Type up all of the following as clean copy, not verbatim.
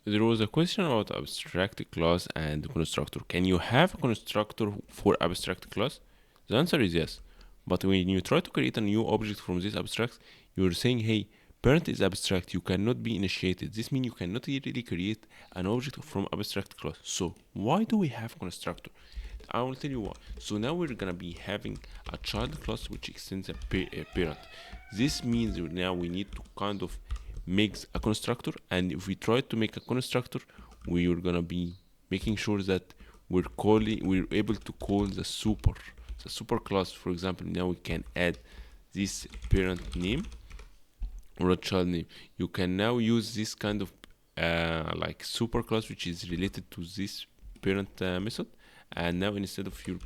There was a question about abstract class and constructor. Can you have a constructor for abstract class? The answer is yes. But when you try to create a new object from this abstract, you're saying, hey, parent is abstract, you cannot be initiated. This means you cannot really create an object from abstract class. So why do we have constructor? I will tell you why. So now we're gonna be having a child class which extends a parent. This means now we need to kind of make a constructor, and if we try to make a constructor, we are gonna be making sure that we're able to call the super class. For example, now we can add this parent name or a child name. You can now use this kind of like super class which is related to this parent method, and now instead of you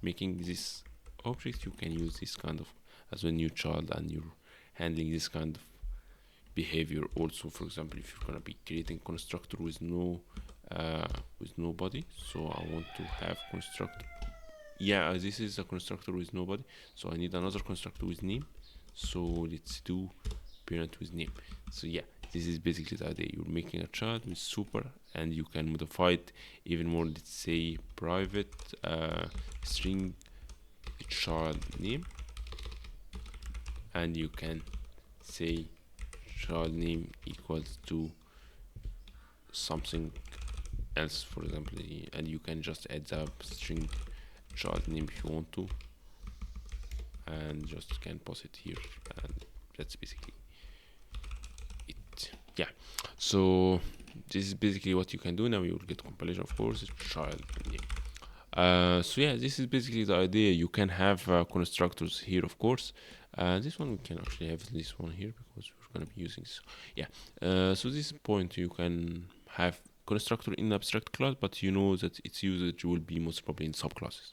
making this object, you can use this kind of as a new child, and you're handling this kind of behavior also. For example, if you're gonna be creating constructor with no body, so I want to have constructor, yeah, this is a constructor with nobody, so I need another constructor with name. So let's do parent with name. So yeah, this is basically the idea. You're making a child with super, and you can modify it even more. Let's say private string child name, and you can say child name equals to something else, for example, and you can just add the string child name if you want to, and just can pass it here, and that's basically it. Yeah, so this is basically what you can do. Now you will get compilation, of course, child name. So yeah, this is basically the idea. You can have constructors here, of course. This one we can actually have this one here because we're gonna be using this. Yeah. So this point you can have constructor in abstract class, but you know that its usage will be most probably in subclasses.